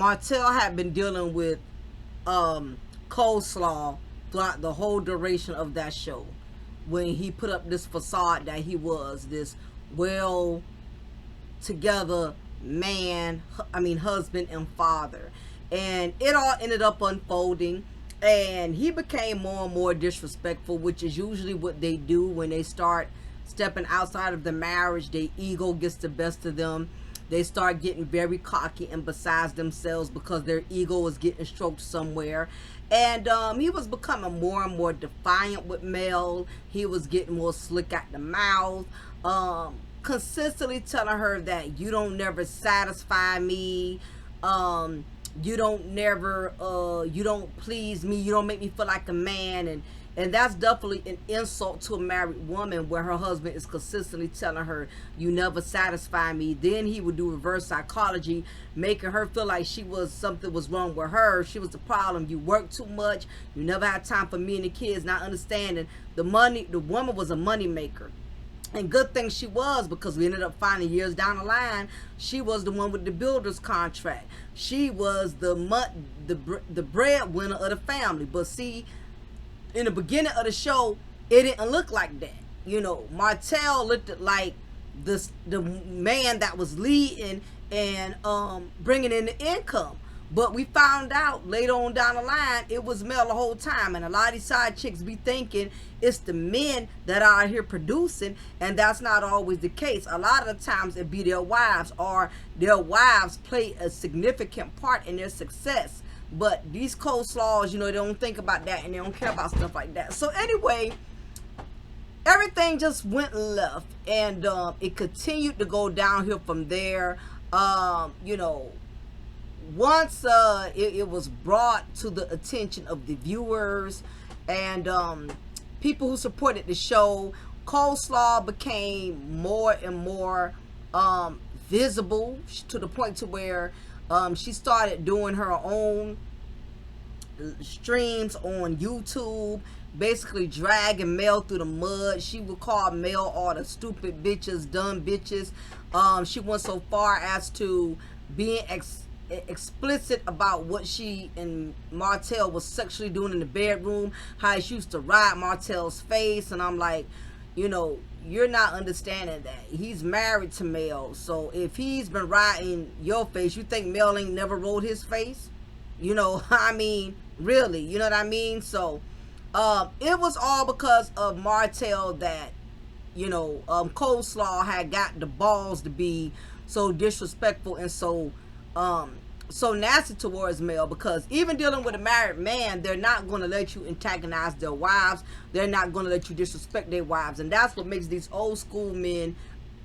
Martell had been dealing with Coleslaw throughout the whole duration of that show, when he put up this facade that he was this well together man, husband and father. And it all ended up unfolding, and he became more and more disrespectful, which is usually what they do when they start stepping outside of the marriage. Their ego gets the best of them. They start getting very cocky and besides themselves because their ego is getting stroked somewhere. And he was becoming more and more defiant with Mel. He was getting more slick at the mouth, consistently telling her that you don't never satisfy me, you don't please me, you don't make me feel like a man. And that's definitely an insult to a married woman, where her husband is consistently telling her, you never satisfy me. Then he would do reverse psychology, making her feel like something was wrong with her. She was the problem. You work too much. You never had time for me and the kids. Not understanding the woman was a money maker. And good thing she was, because we ended up finding years down the line, she was the one with the builder's contract. She was the breadwinner of the family. But see, in the beginning of the show, it didn't look like that. You know, Martell looked like the man that was leading and bringing in the income. But we found out later on down the line, it was Mel the whole time. And a lot of these side chicks be thinking it's the men that are out here producing, and that's not always the case. A lot of the times it be their wives, or their wives play a significant part in their success. But these Coleslaws, you know, they don't think about that, and they don't care about stuff like that. So anyway, everything just went left, and it continued to go downhill from there. You know, once it was brought to the attention of the viewers and people who supported the show, Coleslaw became more and more visible, to the point to where she started doing her own streams on YouTube, basically dragging Mel through the mud. She would call Mel all the stupid bitches, dumb bitches. She went so far as to being explicit about what she and Martell was sexually doing in the bedroom, how she used to ride Martell's face. And I'm like, you know, you're not understanding that he's married to Mel. So if he's been riding your face, you think Mel ain't never rode his face? You know, I mean, really, you know what I mean? So it was all because of Martell that, you know, Coleslaw had got the balls to be so disrespectful and so nasty towards Mel. Because even dealing with a married man, they're not going to let you antagonize their wives. They're not going to let you disrespect their wives. And that's what makes these old school men,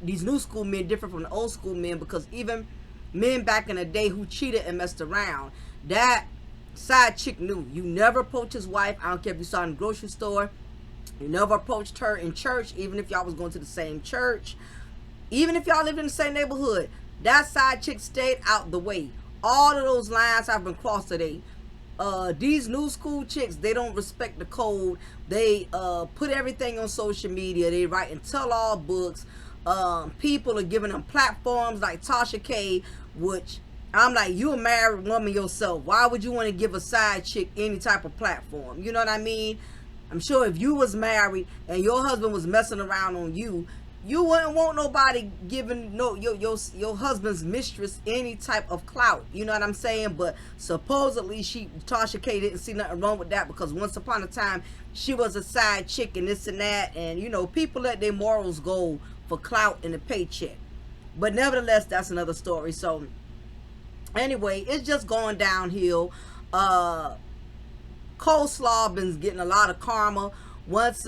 these new school men, different from the old school men. Because even men back in the day who cheated and messed around, that side chick knew. You never approach his wife. I don't care if you saw her in the grocery store. You never approached her in church, even if y'all was going to the same church. Even if y'all lived in the same neighborhood, that side chick stayed out the way. All of those lines have been crossed today. These new school chicks, they don't respect the code. They put everything on social media. They write and tell-all books. People are giving them platforms like pschye, which I'm like, you a married woman yourself. Why would you want to give a side chick any type of platform? You know what I mean? I'm sure if you was married and your husband was messing around on you, you wouldn't want nobody giving your husband's mistress any type of clout. You know what I'm saying? But supposedly Tasha K didn't see nothing wrong with that, because once upon a time she was a side chick and this and that. And you know, people let their morals go for clout and a paycheck. But nevertheless, that's another story. So anyway, it's just going downhill. Coleslaw been getting a lot of karma. Once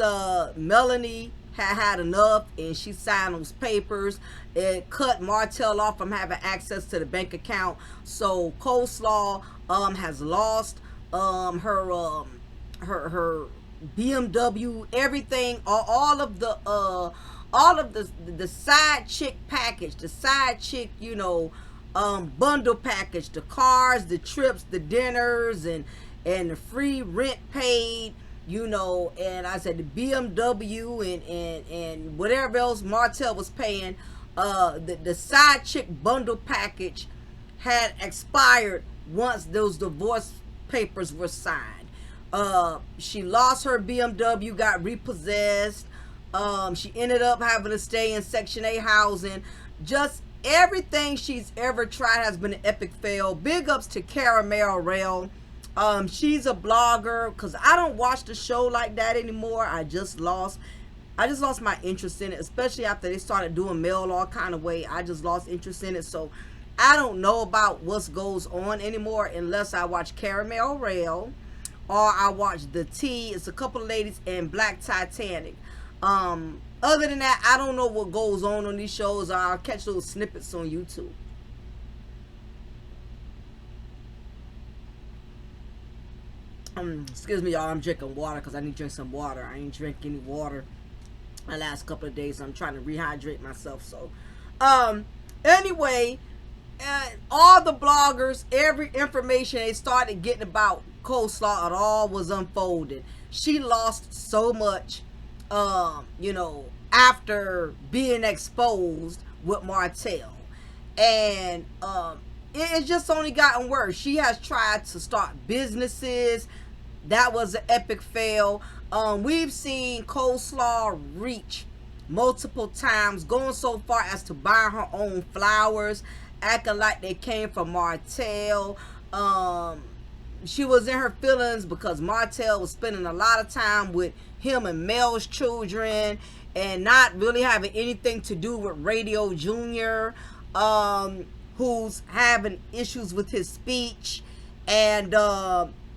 Melanie had enough and she signed those papers, it cut Martell off from having access to the bank account. So Coleslaw has lost her BMW, everything, all of the side chick package, the side chick, you know, bundle package, the cars, the trips, the dinners, and the free rent paid, you know, and I said the BMW and whatever else Martell was paying. The side chick bundle package had expired once those divorce papers were signed. She lost her BMW, got repossessed. She ended up having to stay in Section 8 housing. Just everything she's ever tried has been an epic fail. Big ups to 𝓜𝓸𝓬𝓱𝓪'𝓼. She's a blogger, because I don't watch the show like that anymore. I just lost my interest in it, especially after they started doing mail all kind of way. I just lost interest in it. So I don't know about what goes on anymore unless I watch 𝓜𝓸𝓬𝓱𝓪'𝓼 or I watch The Tea. It's a couple of ladies in Black Titanic. Other than that, I don't know what goes on these shows. I'll catch little snippets on YouTube. Excuse me, y'all. I'm drinking water because I need to drink some water. I ain't drink any water the last couple of days. I'm trying to rehydrate myself. So, anyway, all the bloggers, every information they started getting about Coleslaw, it all was unfolded. She lost so much, you know, after being exposed with Martell. And it's just only gotten worse. She has tried to start businesses. That was an epic fail. We've seen Coleslaw reach multiple times, going so far as to buy her own flowers, acting like they came from Martell. She was in her feelings because Martell was spending a lot of time with him and Mel's children and not really having anything to do with Radio Junior, who's having issues with his speech. And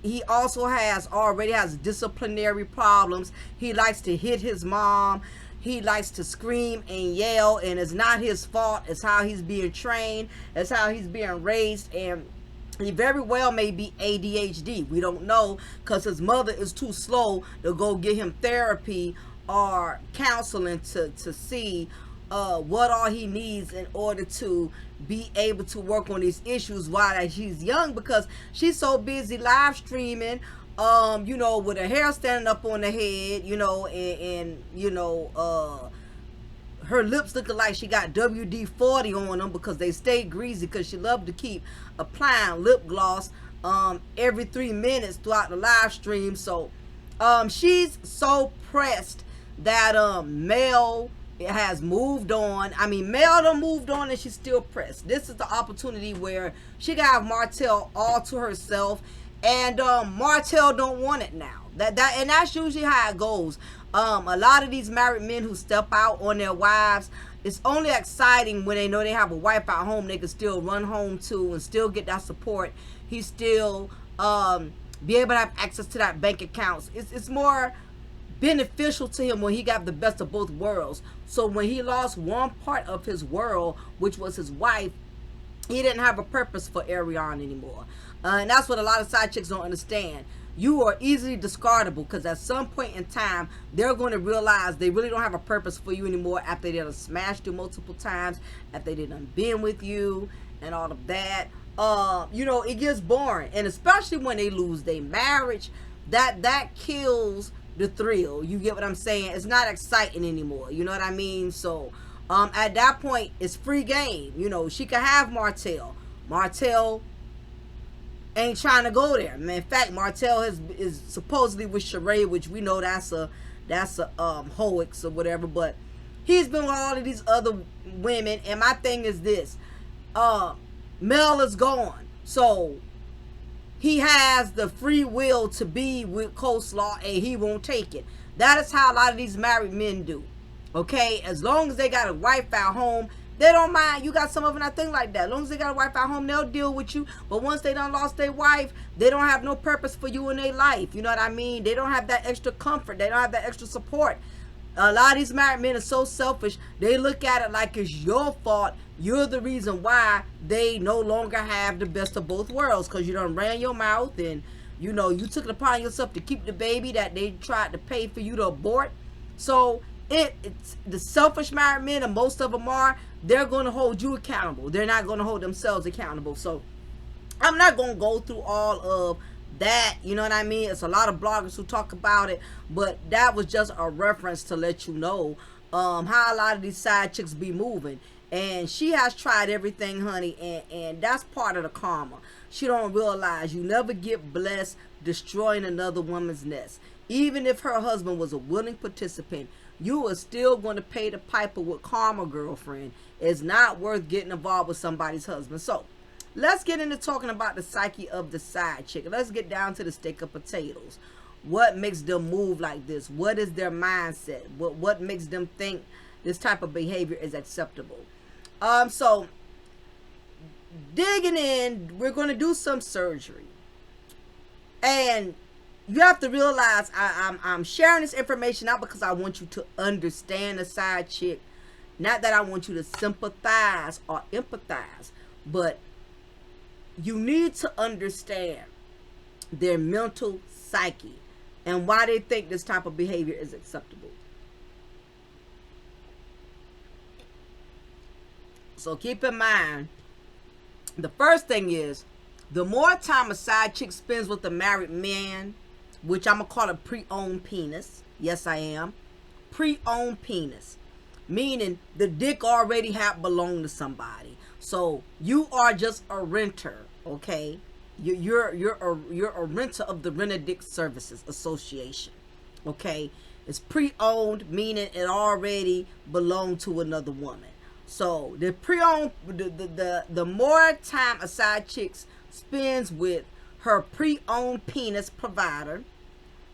he also already has disciplinary problems. He likes to hit his mom. He likes to scream and yell, and it's not his fault. It's how he's being trained. It's how he's being raised, and he very well may be ADHD. We don't know, because his mother is too slow to go get him therapy or counseling to see what all he needs in order to be able to work on these issues while she's young, because she's so busy live streaming, you know, with her hair standing up on the head, you know, and you know, her lips looking like she got WD-40 on them because they stay greasy, because she loved to keep applying lip gloss every 3 minutes throughout the live stream. So she's so pressed that Mel has moved on. I mean, Mel done moved on and she's still pressed. This is the opportunity where she got to have Martell all to herself, and Martell don't want it now. And that's usually how it goes. A lot of these married men who step out on their wives, it's only exciting when they know they have a wife at home they can still run home to and still get that support. He still be able to have access to that bank accounts. It's more beneficial to him when he got the best of both worlds. So when he lost one part of his world, which was his wife, he didn't have a purpose for Arion anymore. And that's what a lot of side chicks don't understand. You are easily discardable, because at some point in time, they're going to realize they really don't have a purpose for you anymore after they done smashed you multiple times, after they done been with you and all of that. You know, it gets boring. And especially when they lose their marriage, that kills the thrill. You get what I'm saying? It's not exciting anymore. You know what I mean? So at that point, it's free game. You know, she could have Martell. Martell ain't trying to go there. In fact, Martell is supposedly with 𝓱𝓪𝓼, which we know that's a hoax or whatever. But he's been with all of these other women, and my thing is this: Mel is gone, so he has the free will to be with Coleslaw, and he won't take it. That is how a lot of these married men do. Okay, as long as they got a wife at home, they don't mind. You got some of them that think like that. As long as they got a wife at home, they'll deal with you. But once they done lost their wife, they don't have no purpose for you in their life. You know what I mean? They don't have that extra comfort. They don't have that extra support. A lot of these married men are so selfish. They look at it like it's your fault. You're the reason why they no longer have the best of both worlds, because you done ran your mouth and, you know, you took it upon yourself to keep the baby that they tried to pay for you to abort. So it's the selfish married men, and most of them are, they're going to hold you accountable. They're not going to hold themselves accountable. So I'm not going to go through all of that. You know what I mean? It's a lot of bloggers who talk about it, but that was just a reference to let you know how a lot of these side chicks be moving. And she has tried everything, honey, and that's part of the karma. She don't realize you never get blessed destroying another woman's nest. Even if her husband was a willing participant, you are still going to pay the piper with karma, girlfriend. It's not worth getting involved with somebody's husband. So let's get into talking about the psyche of the side chick. Let's get down to the steak of potatoes. What makes them move like this? What is their mindset? What makes them think this type of behavior is acceptable? So digging in, we're going to do some surgery. And you have to realize I'm sharing this information not because I want you to understand a side chick, not that I want you to sympathize or empathize, but you need to understand their mental psyche and why they think this type of behavior is acceptable. So keep in mind, the first thing is, the more time a side chick spends with a married man, which I'm going to call a pre-owned penis. Yes, I am. Pre-owned penis. Meaning the dick already have belonged to somebody. So you are just a renter, okay? You're a renter of the Renter Dick Services Association, okay? It's pre-owned, meaning it already belonged to another woman. So the pre-owned, the more time a side chick spends with her pre-owned penis provider,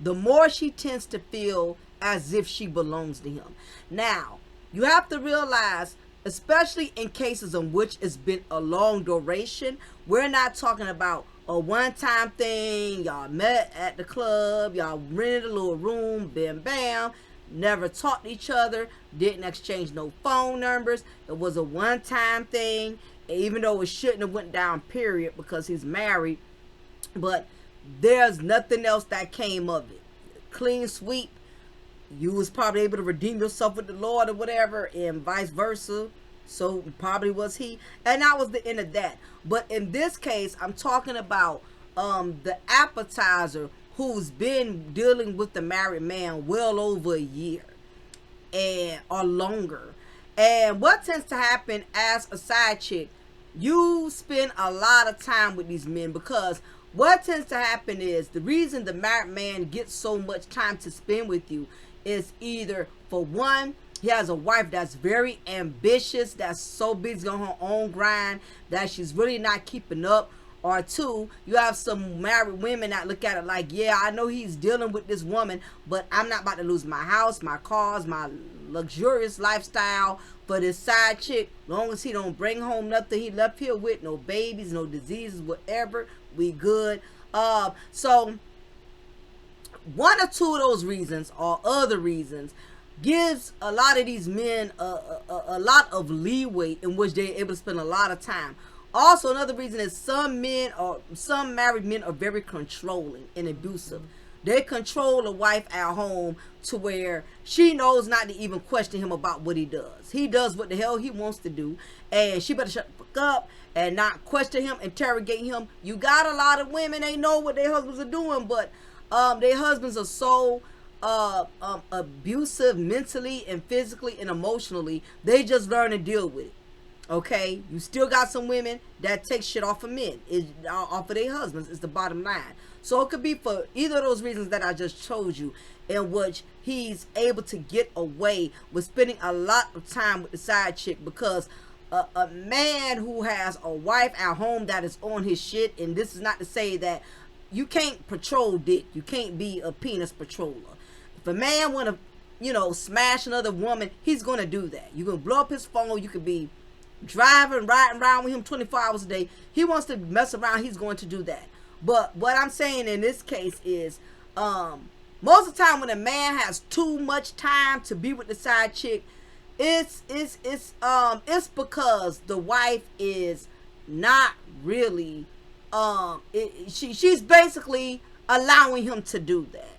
the more she tends to feel as if she belongs to him. Now, you have to realize, especially in cases in which it's been a long duration, we're not talking about a one-time thing. Y'all met at the club, y'all rented a little room, bam, bam, never talked to each other, didn't exchange no phone numbers. It was a one-time thing, even though it shouldn't have went down, period, because he's married. But there's nothing else that came of it. Clean sweep. You was probably able to redeem yourself with the Lord or whatever, and vice versa. So probably was he. And that was the end of that. But in this case, I'm talking about the appetizer who's been dealing with the married man well over a year and or longer. And what tends to happen as a side chick, you spend a lot of time with these men, because what tends to happen is the reason the married man gets so much time to spend with you is either, for one, he has a wife that's very ambitious, that's so busy on her own grind that she's really not keeping up. Or two, you have some married women that look at it like, yeah, I know he's dealing with this woman, but I'm not about to lose my house, my cars, my luxurious lifestyle for this side chick. Long as he don't bring home nothing he left here with, no babies, no diseases, whatever, we good. So one or two of those reasons or other reasons gives a lot of these men a lot of leeway in which they're able to spend a lot of time. Also, another reason is some married men are very controlling and abusive. They control the wife at home to where she knows not to even question him about what he does. He does what the hell he wants to do, and she better shut the fuck up and not question him, interrogate him. You got a lot of women, they know what their husbands are doing, but their husbands are so abusive mentally and physically and emotionally, they just learn to deal with it. Okay, you still got some women that take shit off of men, off of their husbands, is the bottom line. So it could be for either of those reasons that I just told you, in which he's able to get away with spending a lot of time with the side chick, because a man who has a wife at home that is on his shit, and this is not to say that you can't patrol dick, you can't be a penis patroller. If a man want to, smash another woman, he's going to do that. You're going to blow up his phone, you could be driving, riding around with him 24 hours a day. He wants to mess around, he's going to do that. But what I'm saying in this case is, most of the time when a man has too much time to be with the side chick, it's because the wife is not really, she's basically allowing him to do that.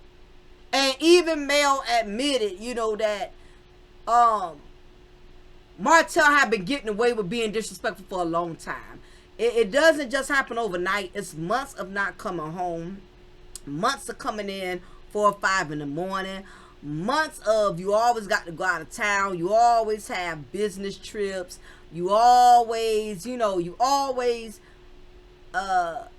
And even Mel admitted, that Martell had been getting away with being disrespectful for a long time. It doesn't just happen overnight. It's months of not coming home, months of coming in 4 or 5 in the morning, months of you always got to go out of town. You always have business trips. You always, you always have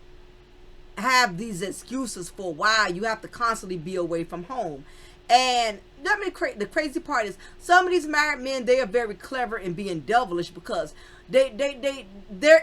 these excuses for why you have to constantly be away from home. And the crazy part is some of these married men, they are very clever in being devilish because their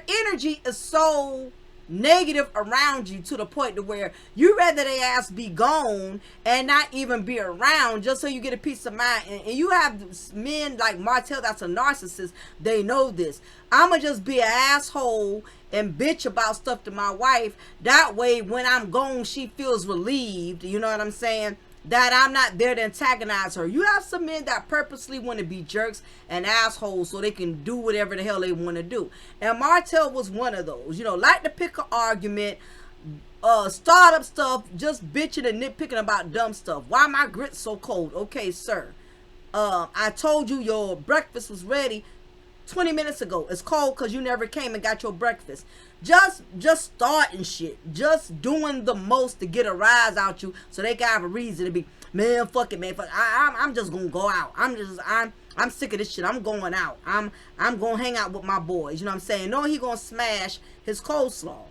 energy is so negative around you to the point to where you rather they ass be gone and not even be around just so you get a peace of mind. And you have men like Martell that's a narcissist. They know this. I'ma just be an asshole and bitch about stuff to my wife. That way when I'm gone she feels relieved. You know what I'm saying? That I'm not there to antagonize her. You have some men that purposely want to be jerks and assholes so they can do whatever the hell they want to do. And Martell was one of those. Like to pick an argument, start up stuff, just bitching and nitpicking about dumb stuff. Why my grits so cold? Okay, sir. I told you your breakfast was ready 20 minutes ago. It's cold because you never came and got your breakfast. Just starting shit. Just doing the most to get a rise out you so they can have a reason to be, man, fuck it, man. Fuck, I'm just gonna go out. I'm sick of this shit. I'm going out. I'm gonna hang out with my boys. You know what I'm saying? No, he gonna smash his coleslaw.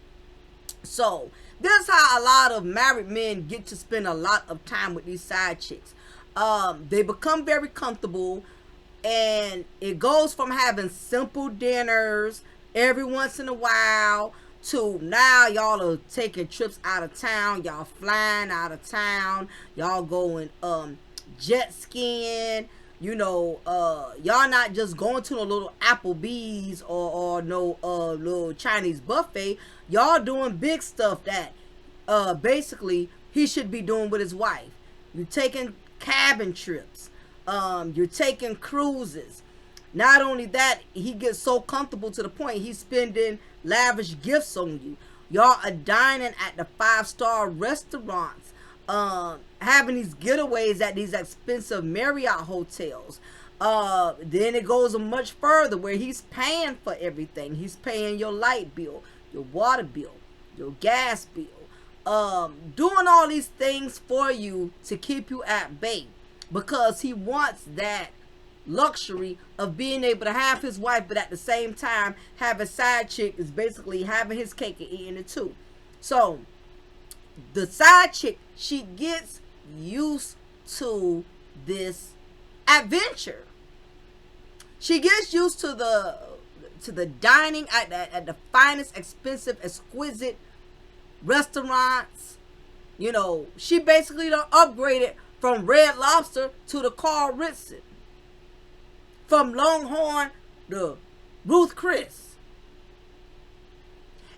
So this is how a lot of married men get to spend a lot of time with these side chicks. They become very comfortable, and it goes from having simple dinners every once in a while to now y'all are taking trips out of town. Y'all flying out of town. Y'all going jet skiing. Y'all not just going to a little Applebee's or no little Chinese buffet. Y'all doing big stuff that basically he should be doing with his wife. You're taking cabin trips. You're taking cruises. Not only that, he gets so comfortable to the point he's spending lavish gifts on you. Y'all are dining at the 5-star restaurants, having these getaways at these expensive Marriott hotels. Then it goes much further where he's paying for everything. He's paying your light bill, your water bill, your gas bill, doing all these things for you to keep you at bay because he wants that luxury of being able to have his wife, but at the same time have a side chick is basically having his cake and eating it too. So the side chick, she gets used to this adventure. She gets used to the dining at the finest, expensive, exquisite restaurants. She basically done upgraded from Red Lobster to the Carl Ritson. From Longhorn to Ruth Chris.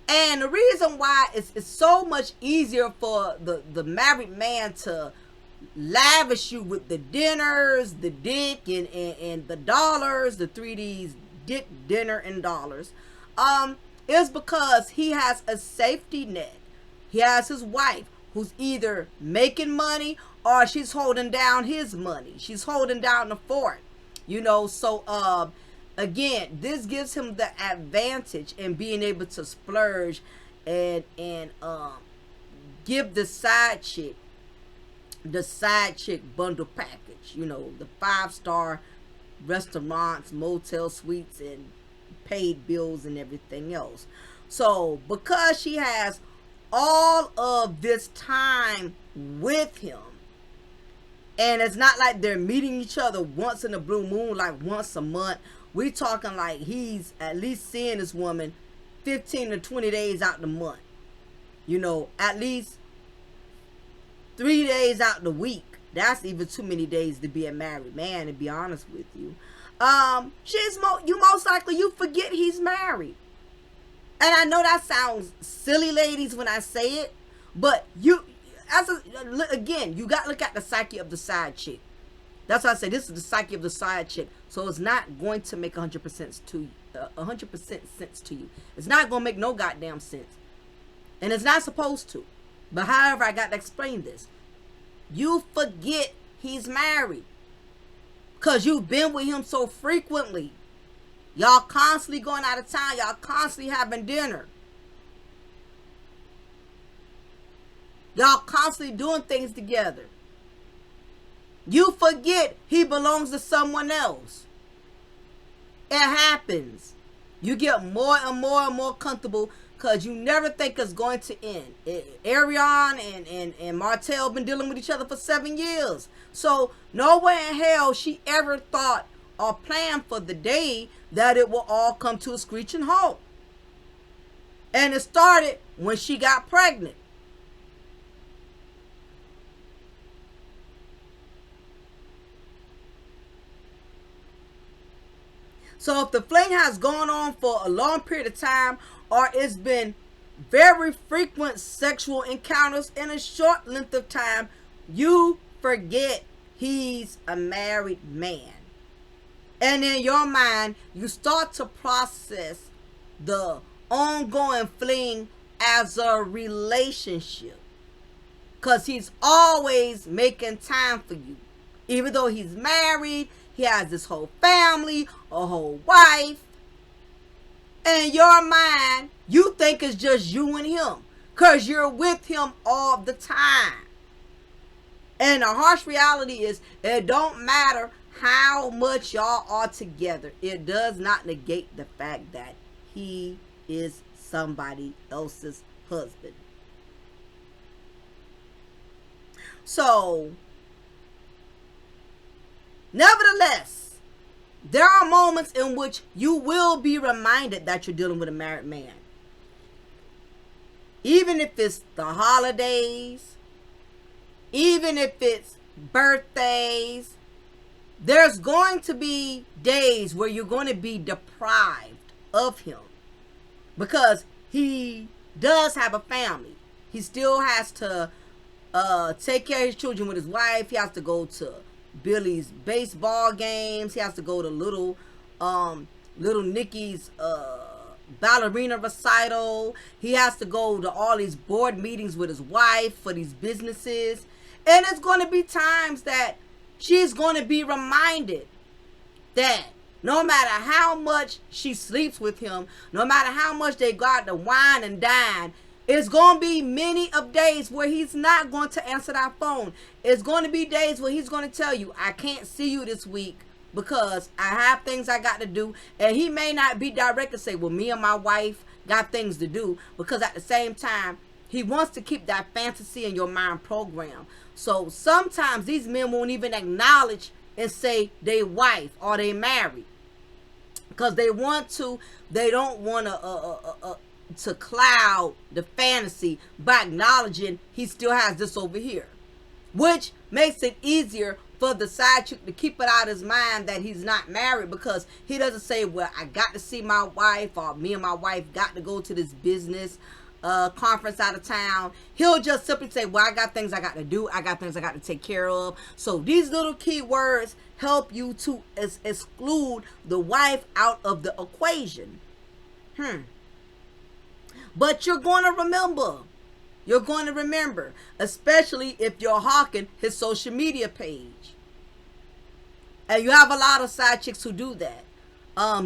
And the reason why it's so much easier for the married man to lavish you with the dinners, the dick, and the dollars, the 3Ds, dick, dinner, and dollars, is because he has a safety net. He has his wife who's either making money or she's holding down his money. She's holding down the fort. So again, this gives him the advantage in being able to splurge and give the side chick bundle package. The 5-star restaurants, motel suites, and paid bills and everything else. So because she has all of this time with him, and it's not like they're meeting each other once in a blue moon, like once a month. We're talking like he's at least seeing this woman 15 to 20 days out the month. At least 3 days out the week. That's even too many days to be a married man, to be honest with you. You most likely you forget he's married. And I know that sounds silly, ladies, when I say it, but again, you got to look at the psyche of the side chick. That's why I say this is the psyche of the side chick. So it's not going to make 100% sense to you. It's not going to make no goddamn sense. And it's not supposed to. But however, I got to explain this. You forget he's married. Because you've been with him so frequently. Y'all constantly going out of town. Y'all constantly having dinner. Y'all constantly doing things together. You forget he belongs to someone else. It happens. You get more and more and more comfortable because you never think it's going to end. Arion and Martell been dealing with each other for 7 years. So nowhere in hell she ever thought or planned for the day that it will all come to a screeching halt. And it started when she got pregnant. So if the fling has gone on for a long period of time, or it's been very frequent sexual encounters in a short length of time, you forget he's a married man. And in your mind, you start to process the ongoing fling as a relationship. Because he's always making time for you. Even though he's married, he has this whole family, a whole wife. In your mind, you think it's just you and him. Because you're with him all the time. And the harsh reality is, it don't matter how much y'all are together. It does not negate the fact that he is somebody else's husband. So, nevertheless, there are moments in which you will be reminded that you're dealing with a married man. Even if it's the holidays, even if it's birthdays, there's going to be days where you're going to be deprived of him. Because he does have a family. He still has to take care of his children with his wife. He has to go to Billy's baseball games. He has to go to little Nikki's ballerina recital. He has to go to all these board meetings with his wife for these businesses. And it's going to be times that she's going to be reminded that no matter how much she sleeps with him, no matter how much they got to wine and dine, it's going to be many of days where he's not going to answer that phone. It's going to be days where he's going to tell you, I can't see you this week because I have things I got to do. And he may not be direct and say, well, me and my wife got things to do. Because at the same time, he wants to keep that fantasy in your mind program. So sometimes these men won't even acknowledge and say they wife or they married. Because they don't want to cloud the fantasy by acknowledging he still has this over here. Which makes it easier for the side chick to keep it out of his mind that he's not married, because he doesn't say, well, I got to see my wife, or me and my wife got to go to this business conference out of town. He'll just simply say, well, I got things I got to do. I got things I got to take care of. So these little key words help you to exclude the wife out of the equation. But you're going to remember. You're going to remember, especially if you're hawking his social media page. And you have a lot of side chicks who do that.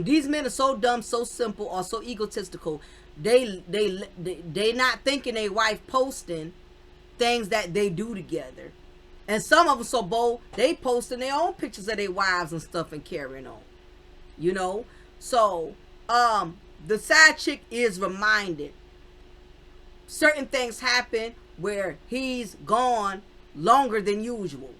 These men are so dumb, so simple, or so egotistical. They not thinking they wife posting things that they do together. And some of them so bold, they posting their own pictures of their wives and stuff and carrying on. You know? So, the side chick is reminded. Certain things happen where he's gone longer than usual.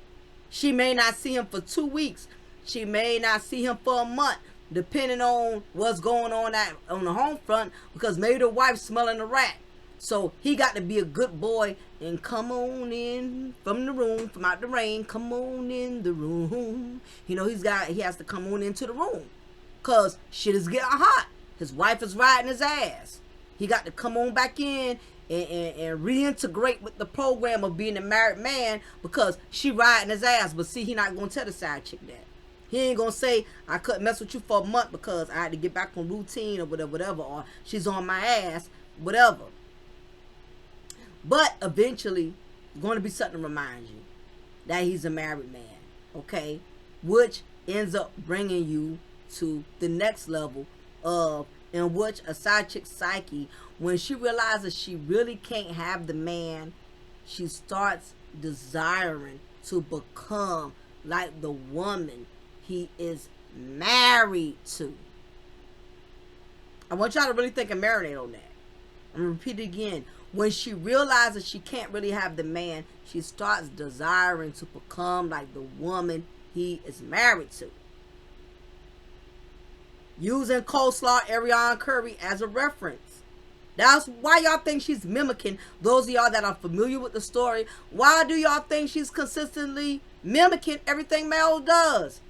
She may not see him for 2 weeks. She may not see him for a month, depending on what's going on on the home front, because maybe the wife's smelling a rat. So he got to be a good boy and come on in from the room, from out the rain. Come on in the room. You know, he has to come on into the room, because shit is getting hot. His wife is riding his ass. He got to come on back in and reintegrate with the program of being a married man, because she riding his ass. But see, he not going to tell the side chick that. He ain't going to say, I couldn't mess with you for a month because I had to get back on routine or whatever, or she's on my ass, whatever. But eventually, it's going to be something to remind you that he's a married man, okay? Which ends up bringing you to the next level of, in which a side chick's psyche, when she realizes she really can't have the man, she starts desiring to become like the woman he is married to. I want y'all to really think and marinate on that. I'm going to repeat it again. When she realizes she can't really have the man, she starts desiring to become like the woman he is married to. Using coleslaw Arion Curry as a reference. That's why y'all think she's mimicking. Those of y'all that are familiar with the story, why do y'all think she's consistently mimicking everything Mel does?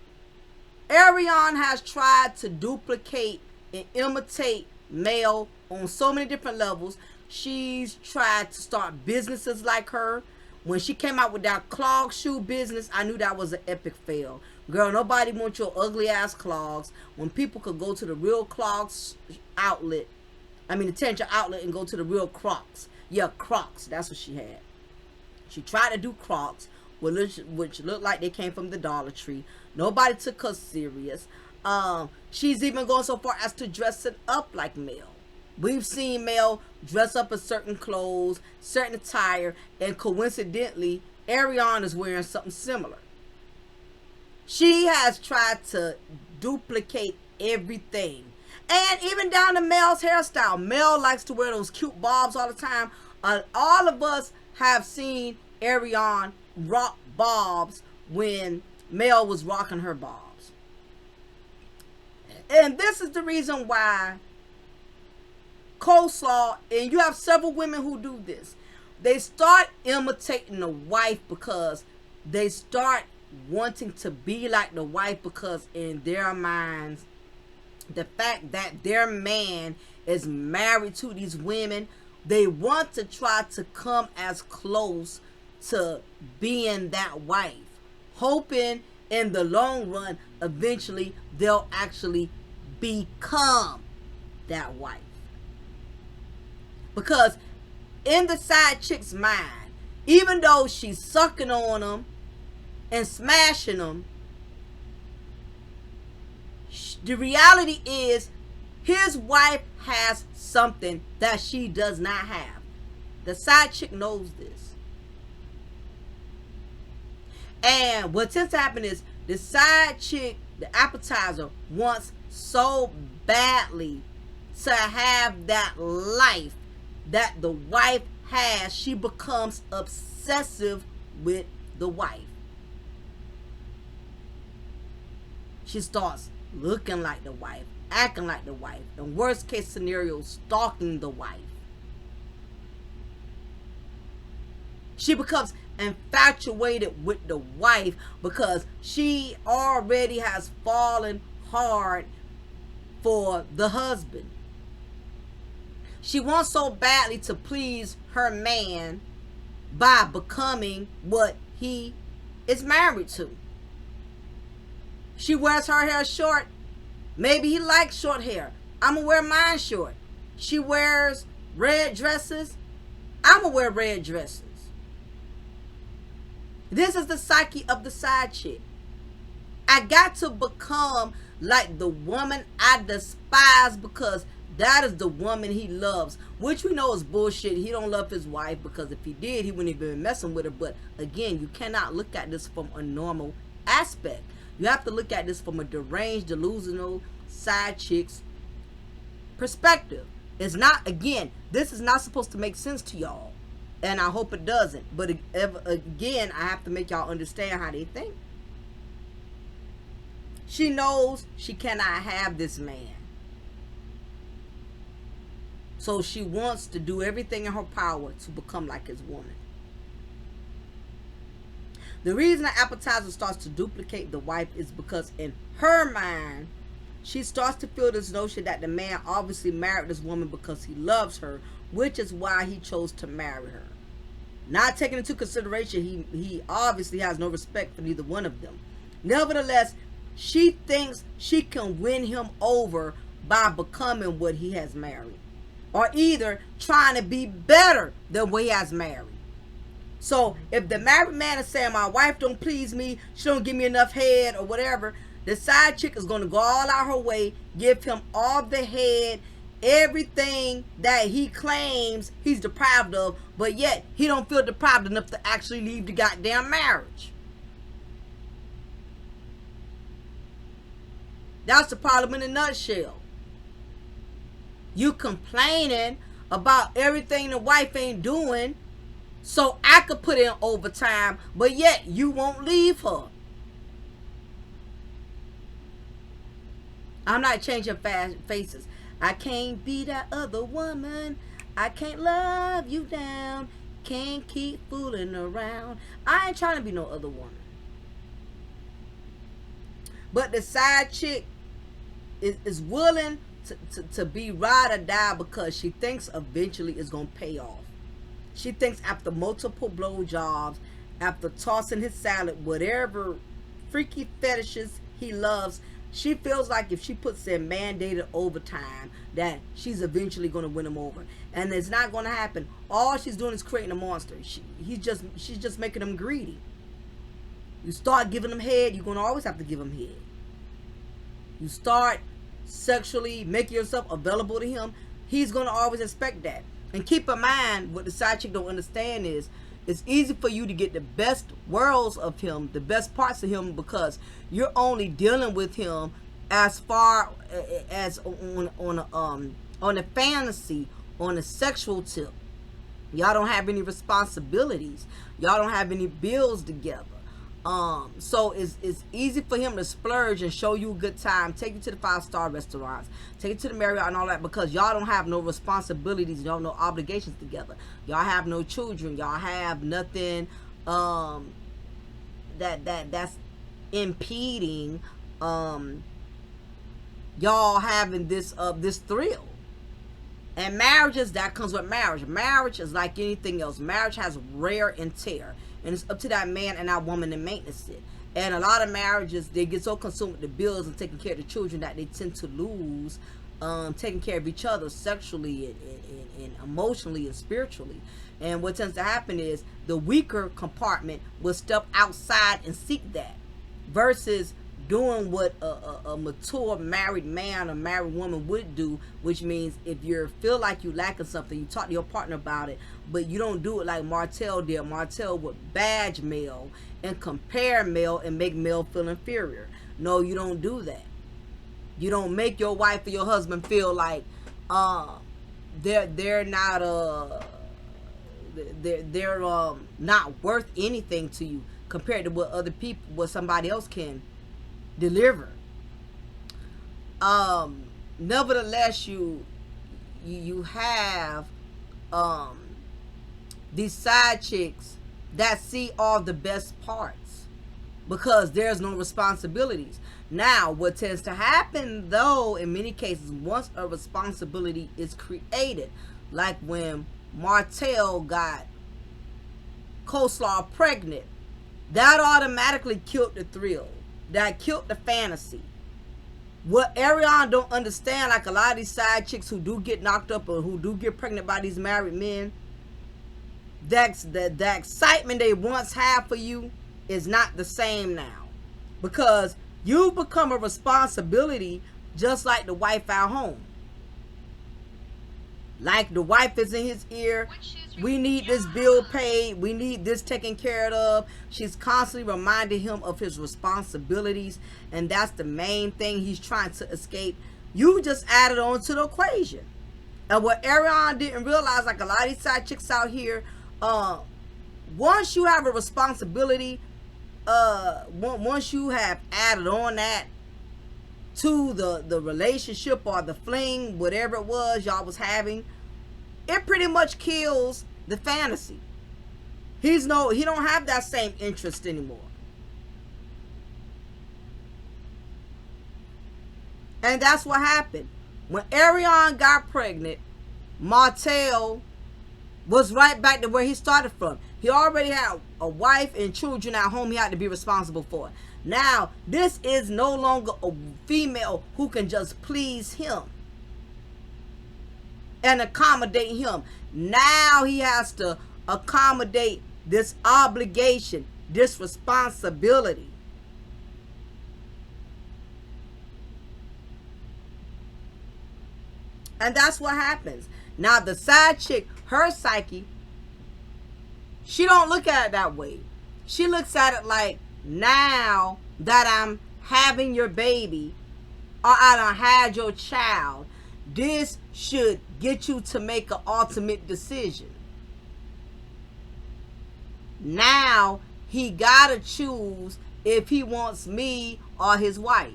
Arion has tried to duplicate and imitate Mel on so many different levels. She's tried to start businesses like her. When she came out with that clog shoe business, I knew that was an epic fail. Girl, nobody wants your ugly ass clogs when people could go to the real clogs outlet. the Tangent outlet and go to the real Crocs. Yeah, Crocs. That's what she had. She tried to do Crocs, which looked like they came from the Dollar Tree. Nobody took her serious. She's even going so far as to dress it up like Mel. We've seen Mel dress up in certain clothes, certain attire, and coincidentally, Arion is wearing something similar. She has tried to duplicate everything. And even down to Mel's hairstyle. Mel likes to wear those cute bobs all the time. All of us have seen Arion rock bobs when Mel was rocking her bobs. And this is the reason why coleslaw, and you have several women who do this, they start imitating the wife because they start wanting to be like the wife, because in their minds, the fact that their man is married to these women, they want to try to come as close to being that wife, hoping in the long run, eventually they'll actually become that wife. Because in the side chick's mind, even though she's sucking on them and smashing them, the reality is his wife has something that she does not have. The side chick knows this. And what tends to happen is the side chick, the appetizer, wants so badly to have that life that the wife has. She becomes obsessive with the wife. She starts looking like the wife, acting like the wife, and worst case scenario, stalking the wife. She becomes infatuated with the wife because she already has fallen hard for the husband. She wants so badly to please her man by becoming what he is married to. She wears her hair short. Maybe he likes short hair. I'm going to wear mine short. She wears red dresses. I'm going to wear red dresses. This is the psyche of the side chick. I got to become like the woman I despise because that is the woman he loves, which we know is bullshit. He don't love his wife, because if he did, he wouldn't have been messing with her. But again, you cannot look at this from a normal aspect. You have to look at this from a deranged, delusional side chick's perspective. It's not, again, this is not supposed to make sense to y'all, and I hope it doesn't. But again, I have to make y'all understand how they think. She knows she cannot have this man, so she wants to do everything in her power to become like his woman. The reason the appetizer starts to duplicate the wife is because in her mind, she starts to feel this notion that the man obviously married this woman because he loves her, which is why he chose to marry her. Not taking into consideration, he obviously has no respect for neither one of them. Nevertheless, she thinks she can win him over by becoming what he has married, or either trying to be better than what he has married. So if the married man is saying, my wife don't please me, she don't give me enough head or whatever, the side chick is going to go all out her way, give him all the head, everything that he claims he's deprived of, but yet he don't feel deprived enough to actually leave the goddamn marriage. That's the problem in a nutshell. You complaining about everything the wife ain't doing, so I could put in overtime, but yet you won't leave her. I'm not changing faces. I can't be that other woman. I can't love you down. Can't keep fooling around. I ain't trying to be no other woman. But the side chick is willing to be ride or die because she thinks eventually it's going to pay off. She thinks after multiple blowjobs, after tossing his salad, whatever freaky fetishes he loves, she feels like if she puts in mandated overtime, that she's eventually going to win him over. And it's not going to happen. All she's doing is creating a monster. She's just making him greedy. You start giving him head, you're going to always have to give him head. You start sexually making yourself available to him, he's going to always expect that. And keep in mind, what the side chick don't understand is, it's easy for you to get the best worlds of him, the best parts of him, because you're only dealing with him as far as on a fantasy, on a sexual tip. Y'all don't have any responsibilities. Y'all don't have any bills together. So it's easy for him to splurge and show you a good time, take you to the 5-star restaurants, take you to the Marriott and all that, because y'all don't have no responsibilities, y'all no obligations together. Y'all have no children. Y'all have nothing that's impeding y'all having this thrill. And marriages, that comes with marriage. Marriage is like anything else. Marriage has wear and tear. And it's up to that man and that woman to maintenance it. And a lot of marriages, they get so consumed with the bills and taking care of the children that they tend to lose taking care of each other sexually and emotionally and spiritually. And what tends to happen is the weaker compartment will step outside and seek that, versus doing what a mature married man or married woman would do, which means if you feel like you lacking something, you talk to your partner about it, but you don't do it like Martell did. Martell would badge male and compare male and make male feel inferior. No, you don't do that. You don't make your wife or your husband feel like they're not not worth anything to you compared to what other people, what somebody else can deliver. Nevertheless, you have these side chicks that see all the best parts because there's no responsibilities. Now, what tends to happen though, in many cases, once a responsibility is created, like when Martell got Coleslaw pregnant, that automatically killed the thrill. That killed the fantasy. What Arion don't understand, like a lot of these side chicks who do get knocked up or who do get pregnant by these married men, the excitement they once had for you is not the same now. Because you become a responsibility just like the wife at home. Like the wife is in his ear. We need this bill paid. We need this taken care of. She's constantly reminding him of his responsibilities. And that's the main thing he's trying to escape. You just added on to the equation. And what Arion didn't realize, like a lot of these side chicks out here, once you have a responsibility, once you have added on that to the relationship or the fling, whatever it was y'all was having, it pretty much kills the fantasy. He don't have that same interest anymore. And that's what happened. When Arion got pregnant, Martell was right back to where he started from. He already had a wife and children at home he had to be responsible for. Now, this is no longer a female who can just please him and accommodate him. Now he has to accommodate this obligation, this responsibility. And that's what happens. Now the side chick, her psyche, she don't look at it that way. She looks at it like, now that I'm having your baby, or I done had your child, this should get you to make an ultimate decision. Now he gotta choose if he wants me or his wife.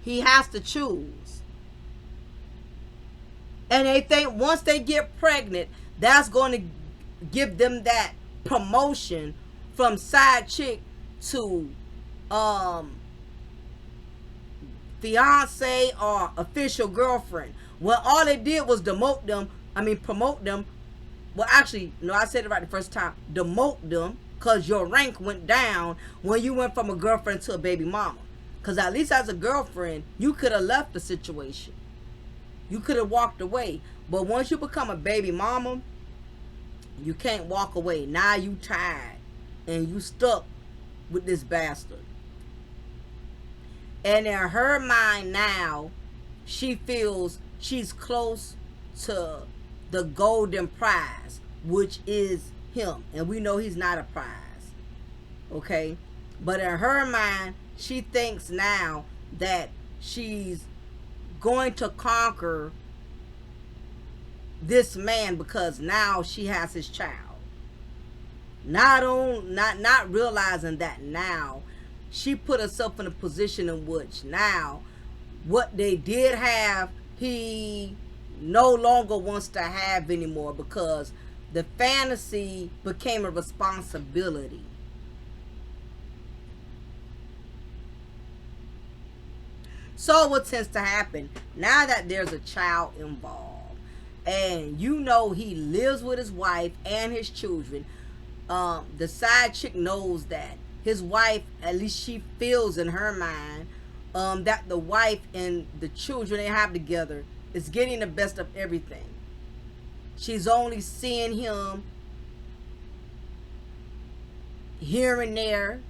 He has to choose. And they think once they get pregnant, that's going to give them that promotion from side chick to fiance or official girlfriend. Well, all they did was promote them. Well, actually, no, I said it right the first time. Demote them, because your rank went down when you went from a girlfriend to a baby mama. Because at least as a girlfriend, you could have left the situation. You could have walked away. But once you become a baby mama, you can't walk away. Now you tied. And you stuck with this bastard. And in her mind now, she feels she's close to the golden prize, which is him. And we know he's not a prize. Okay? But in her mind, she thinks now that she's going to conquer this man because now she has his child. Not realizing that now she put herself in a position in which now what they did have, he no longer wants to have anymore, because the fantasy became a responsibility. So what tends to happen now that there's a child involved, and you know he lives with his wife and his children, the side chick knows that his wife, at least she feels in her mind, that the wife and the children they have together is getting the best of everything. She's only seeing him here and there.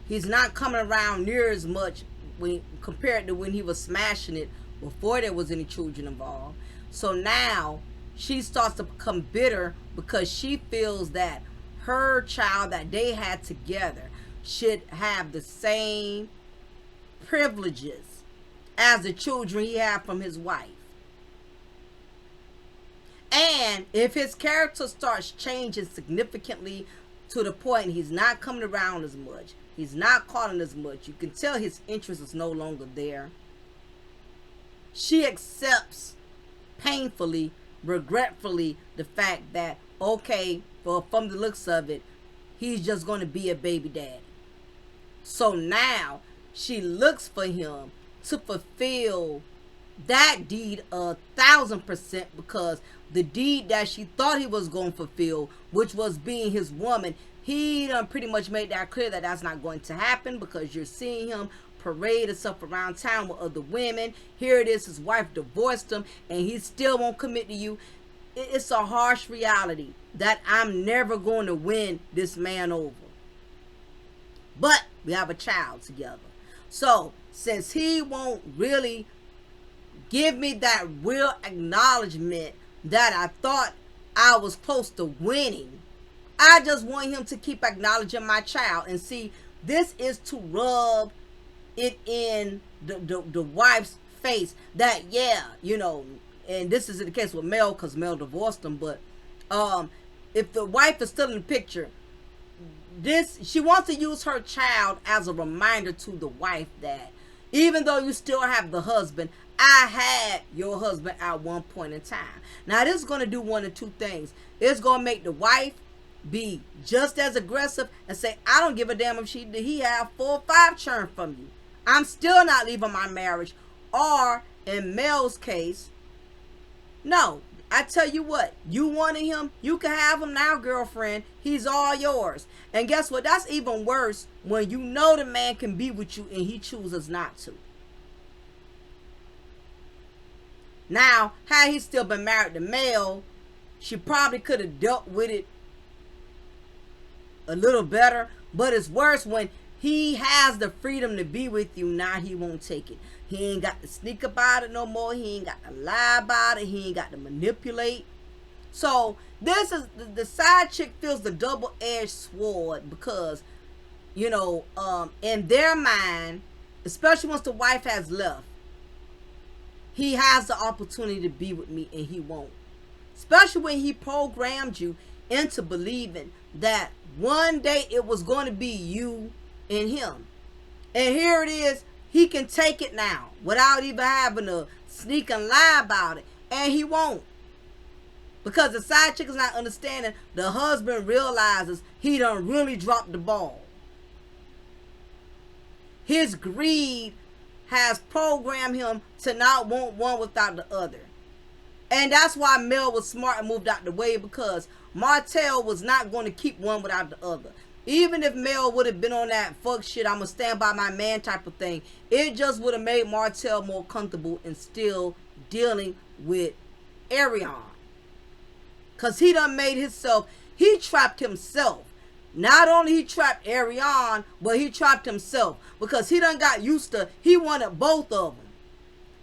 He's not coming around near as much when compared to when he was smashing it before there was any children involved. So now she starts to become bitter because she feels that her child that they had together should have the same privileges as the children he had from his wife. And if his character starts changing significantly to the point he's not coming around as much, he's not calling as much, you can tell his interest is no longer there, she accepts painfully, regretfully, the fact that, okay, well, from the looks of it, he's just going to be a baby daddy. So now she looks for him to fulfill that deed 1,000%, because the deed that she thought he was going to fulfill, which was being his woman, he done pretty much made that clear that that's not going to happen, because you're seeing him parade himself around town with other women. Here it is, his wife divorced him and he still won't commit to you. It's a harsh reality that I'm never going to win this man over. But we have a child together. So since he won't really give me that real acknowledgement that I thought I was close to winning, I just want him to keep acknowledging my child. And see, this is to rub it in the wife's face that, yeah, you know, and this is the case with Mel because Mel divorced him, but if the wife is still in the picture, she wants to use her child as a reminder to the wife that even though you still have the husband, I had your husband at one point in time. Now this is going to do one of two things. It's going to make the wife be just as aggressive and say, I don't give a damn if he have 4 or 5 churn from you, I'm still not leaving my marriage. Or in Mel's case, no, I tell you what, you wanted him, you can have him now, girlfriend. He's all yours. And guess what? That's even worse when you know the man can be with you and he chooses not to. Now, had he still been married to Mel, she probably could have dealt with it a little better. But it's worse when he has the freedom to be with you. Now he won't take it. He ain't got to sneak about it no more. He ain't got to lie about it. He ain't got to manipulate. So this is the side chick feels the double-edged sword because, you know, in their mind, especially once the wife has left. He has the opportunity to be with me and he won't. Especially when he programmed you into believing that one day it was going to be you and him. And here it is, he can take it now without even having to sneak and lie about it. And he won't. Because the side chick is not understanding, the husband realizes he done really dropped the ball. His greed has programmed him to not want one without the other. And that's why Mel was smart and moved out the way, because Martell was not going to keep one without the other. Even if Mel would have been on that fuck shit, I'm going to stand by my man type of thing, it just would have made Martell more comfortable in still dealing with Arion. Because he done made himself, he trapped himself. Not only he trapped Arion, but he trapped himself. Because he done got used to, he wanted both of them.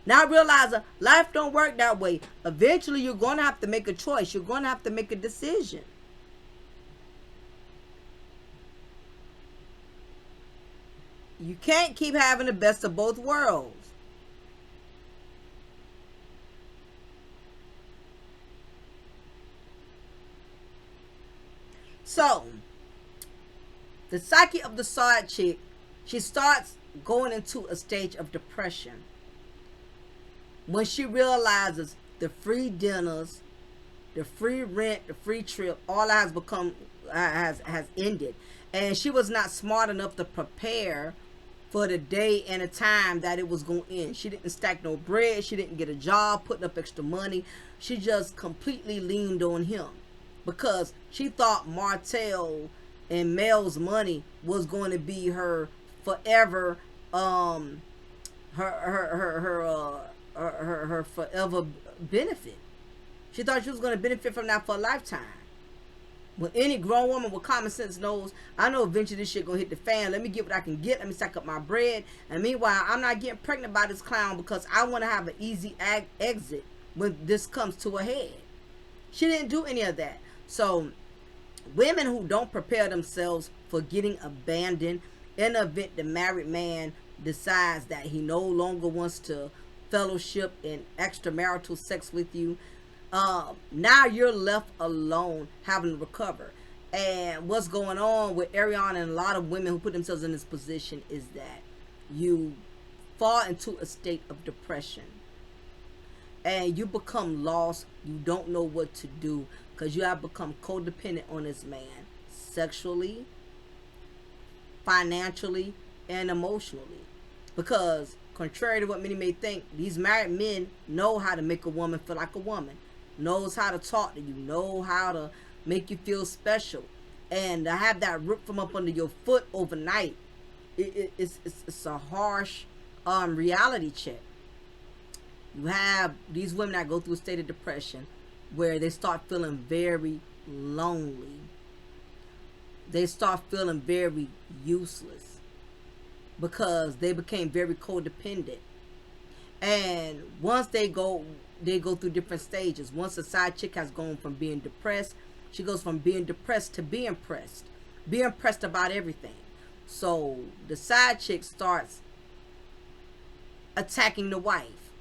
Now realizing life don't work that way. Eventually you're going to have to make a choice. You're going to have to make a decision. You can't keep having the best of both worlds. So, the psyche of the side chick, she starts going into a stage of depression when she realizes the free dinners, the free rent, the free trip, all has become has ended, and she was not smart enough to prepare for the day and the time that it was going to end. She didn't stack no bread. She didn't get a job, putting up extra money. She just completely leaned on him because she thought Martell and Mel's money was going to be her forever, her forever benefit. She thought she was going to benefit from that for a lifetime. When any grown woman with common sense knows, I know eventually this shit gonna hit the fan. Let me get what I can get. Let me stack up my bread. And meanwhile, I'm not getting pregnant by this clown because I want to have an easy exit when this comes to a head. She didn't do any of that. So, women who don't prepare themselves for getting abandoned in the event the married man decides that he no longer wants to fellowship in extramarital sex with you, now you're left alone having to recover. And what's going on with Arion and a lot of women who put themselves in this position is that you fall into a state of depression and you become lost. You don't know what to do because you have become codependent on this man sexually, financially, and emotionally. Because contrary to what many may think, these married men know how to make a woman feel like a woman, knows how to talk to you, know how to make you feel special. And to have that ripped from up under your foot overnight, it's a harsh reality check. You have these women that go through a state of depression where they start feeling very lonely. They start feeling very useless because they became very codependent. And once they go through different stages. Once the side chick has gone from being depressed, she goes from being depressed to being pressed. Being pressed about everything. So the side chick starts attacking the wife.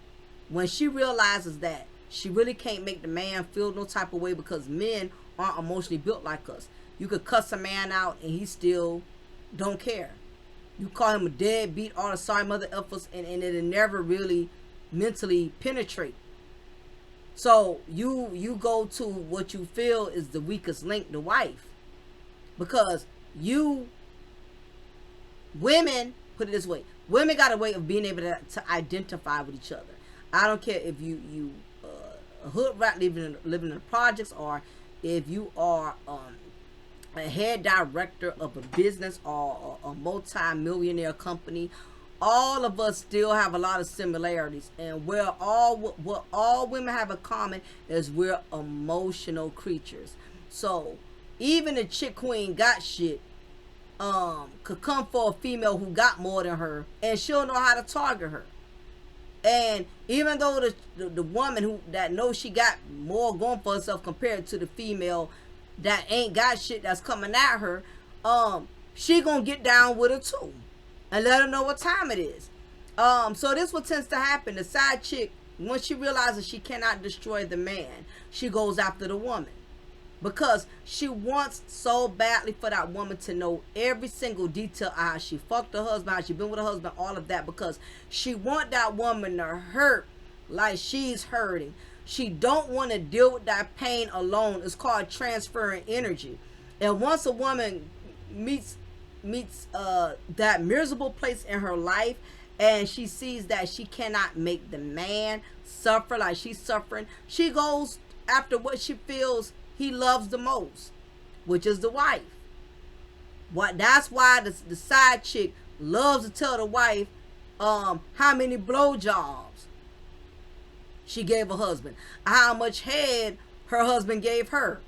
When she realizes that she really can't make the man feel no type of way because men aren't emotionally built like us. You could cuss a man out and he still don't care. You call him a deadbeat, all the sorry mother efforts, and it'll never really mentally penetrate. So you go to what you feel is the weakest link, the wife. Because women, put it this way, women got a way of being able to identify with each other. I don't care if you a hood rat living in the projects, or if you are a head director of a business or a multi-millionaire company. All of us still have a lot of similarities, and what all women have in common is we're emotional creatures. So even the chick who ain't got shit could come for a female who got more than her, and she'll know how to target her. And even though the woman that knows she got more going for herself compared to the female that ain't got shit that's coming at her, she gonna get down with her too. and let her know what time it is. So this what tends to happen. The side chick, once she realizes she cannot destroy the man, she goes after the woman. Because she wants so badly for that woman to know every single detail of how she fucked her husband, how she been with her husband, all of that. Because she want that woman to hurt like she's hurting. She don't want to deal with that pain alone. It's called transferring energy. And once a woman meets that miserable place in her life, and she sees that she cannot make the man suffer like she's suffering, she goes after what she feels he loves the most, which is the wife. That's why the side chick loves to tell the wife how many blowjobs she gave her husband, how much head her husband gave her.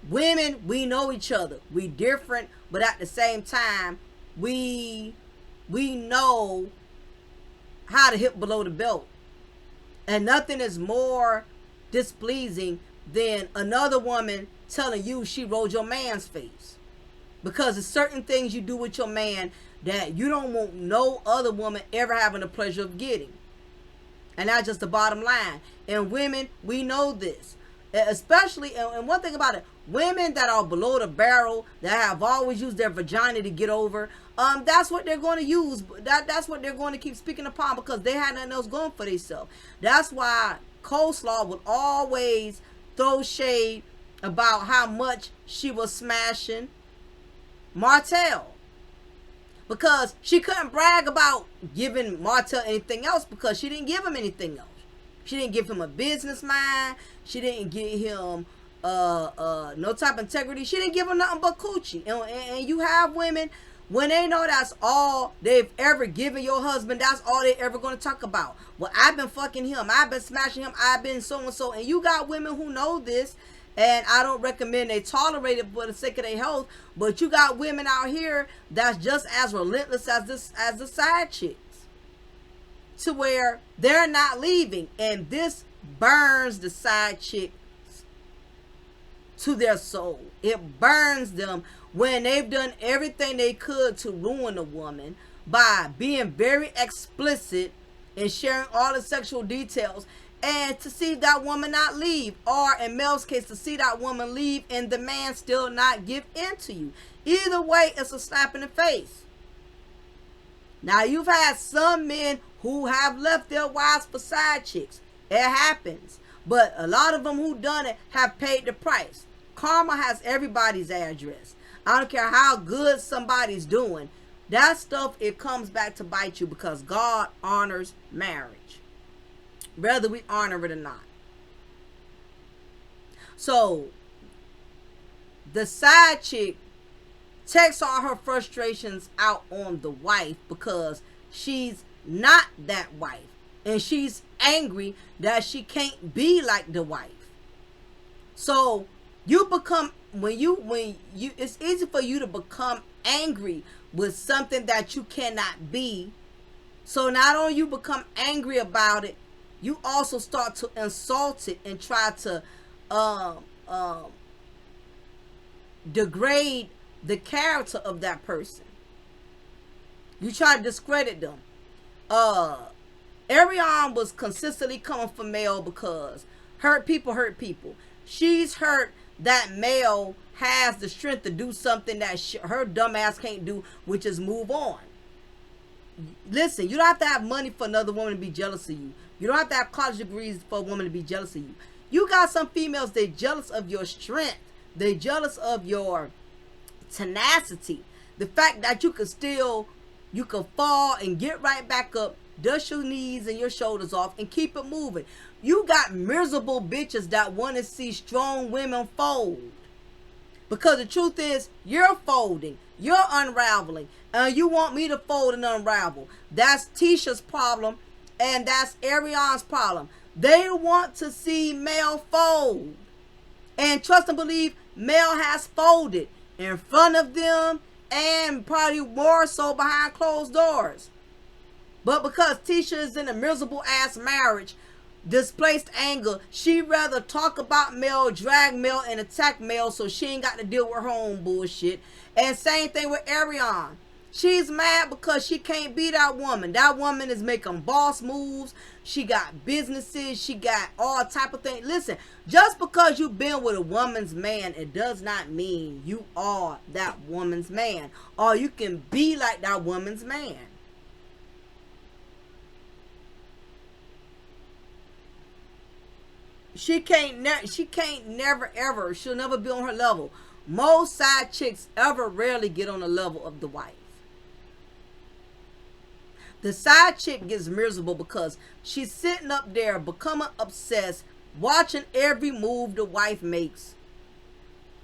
Women, we know each other. We different, but at the same time, we know how to hit below the belt. And nothing is more displeasing than another woman telling you she rode your man's face. Because there's certain things you do with your man that you don't want no other woman ever having the pleasure of getting. And that's just the bottom line. And women, we know this. Especially, and one thing about it, women that are below the barrel, that have always used their vagina to get over, that's what they're going to use. That's what they're going to keep speaking upon, because they had nothing else going for themselves. That's why Coleslaw would always throw shade about how much she was smashing Martell. Because she couldn't brag about giving Martell anything else, because she didn't give him anything else. She didn't give him a business mind. She didn't give him no type of integrity. She didn't give him nothing but coochie. And you have women, when they know that's all they've ever given your husband, that's all they ever going to talk about. Well, I've been fucking him. I've been smashing him. I've been so-and-so. And you got women who know this. And I don't recommend they tolerate it for the sake of their health. But you got women out here that's just as relentless as the side chicks. To where they're not leaving. And this burns the side chicks to their soul. It burns them when they've done everything they could to ruin a woman by being very explicit and sharing all the sexual details, and to see that woman not leave, or in Mel's case, to see that woman leave and the man still not give in to you. Either way, it's a slap in the face. Now, you've had some men who have left their wives for side chicks. It happens. But a lot of them who done it have paid the price. Karma has everybody's address. I don't care how good somebody's doing. That stuff, it comes back to bite you, because God honors marriage, whether we honor it or not. So, the side chick takes all her frustrations out on the wife because she's not that wife. And she's angry that she can't be like the wife. So, you become, it's easy for you to become angry with something that you cannot be. So not only you become angry about it, you also start to insult it and try to degrade the character of that person. You try to discredit them. Arion was consistently coming for Mel because hurt people hurt people. She's hurt that Mel has the strength to do something that her dumb ass can't do, which is move on. Listen, you don't have to have money for another woman to be jealous of you. You don't have to have college degrees for a woman to be jealous of you. You got some females, they're jealous of your strength. They're jealous of your tenacity. The fact that you can fall and get right back up, dust your knees and your shoulders off, and keep it moving. You got miserable bitches that want to see strong women fold. Because the truth is, you're folding. You're unraveling. And you want me to fold and unravel. That's Tisha's problem. And that's Arion's problem. They want to see Mel fold. And trust and believe, Mel has folded in front of them, and probably more so behind closed doors. But because Tisha is in a miserable ass marriage, displaced anger, she'd rather talk about Mel, drag Mel, and attack Mel so she ain't got to deal with her own bullshit. And same thing with Arion. She's mad because she can't be that woman. That woman is making boss moves. She got businesses. She got all type of things. Listen, just because you've been with a woman's man, it does not mean you are that woman's man, or you can be like that woman's man. She can't never ever, she'll never be on her level. Most side chicks ever rarely get on the level of the wife. The side chick gets miserable because she's sitting up there becoming obsessed, watching every move the wife makes.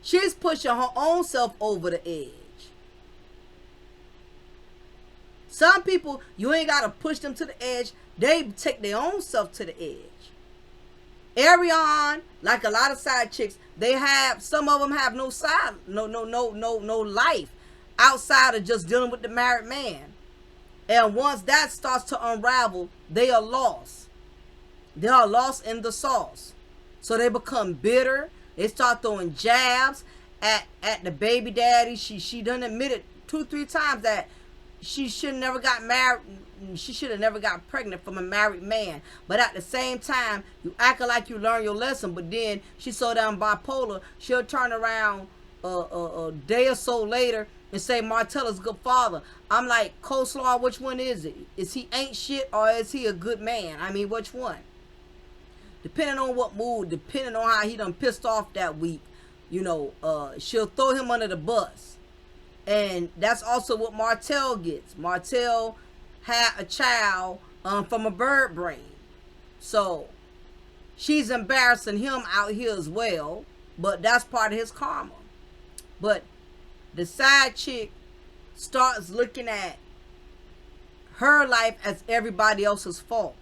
She's pushing her own self over the edge. Some people, you ain't got to push them to the edge. They take their own self to the edge. Arion, like a lot of side chicks, some of them have no life outside of just dealing with the married man. And once that starts to unravel, they are lost. They are lost in the sauce. So they become bitter. They start throwing jabs at the baby daddy. She done admitted 2-3 times that she should have never got married. She should have never got pregnant from a married man. But at the same time, you acting like you learned your lesson. But then she's so damn bipolar, she'll turn around a day or so later and say Martell is a good father. I'm like, coleslaw, which one is it? Is he ain't shit or is he a good man? I mean, which one? Depending on what mood, depending on how he done pissed off that week, she'll throw him under the bus. And that's also what Martell gets. Martell had a child from a bird brain. So she's embarrassing him out here as well. But that's part of his karma. But the side chick starts looking at her life as everybody else's fault.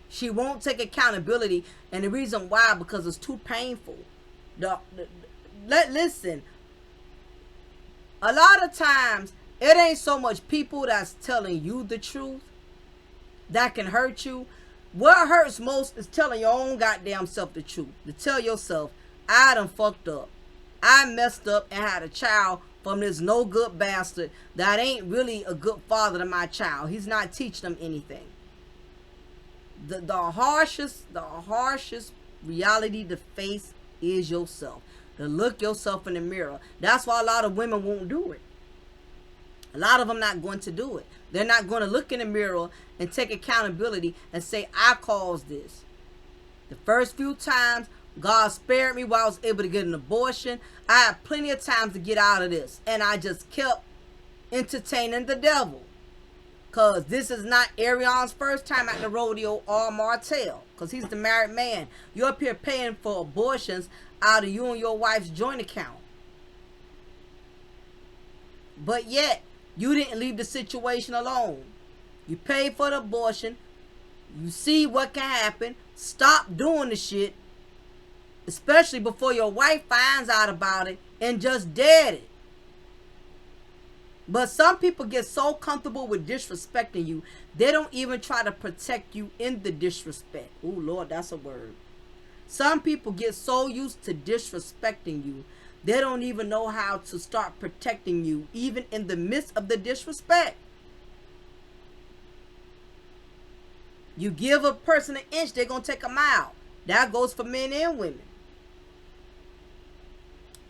She won't take accountability. And the reason why, because it's too painful. Listen, a lot of times, it ain't so much people that's telling you the truth that can hurt you. What hurts most is telling your own goddamn self the truth. To tell yourself, I done fucked up. I messed up and had a child from this no good bastard that ain't really a good father to my child. He's not teaching them anything. The harshest reality to face is yourself. To look yourself in the mirror. That's why a lot of women won't do it. A lot of them not going to do it. They're not going to look in the mirror and take accountability and say, I caused this. The first few times, God spared me while I was able to get an abortion. I had plenty of times to get out of this. And I just kept entertaining the devil. Because this is not Arion's first time at the rodeo or Martell. Because he's the married man. You're up here paying for abortions out of you and your wife's joint account. But yet, you didn't leave the situation alone. You paid for the abortion. You see what can happen. Stop doing the shit. Especially before your wife finds out about it and just dead it. But some people get so comfortable with disrespecting you, they don't even try to protect you in the disrespect. Oh, Lord, that's a word. Some people get so used to disrespecting you, they don't even know how to start protecting you, even in the midst of the disrespect. You give a person an inch, they're going to take a mile. That goes for men and women.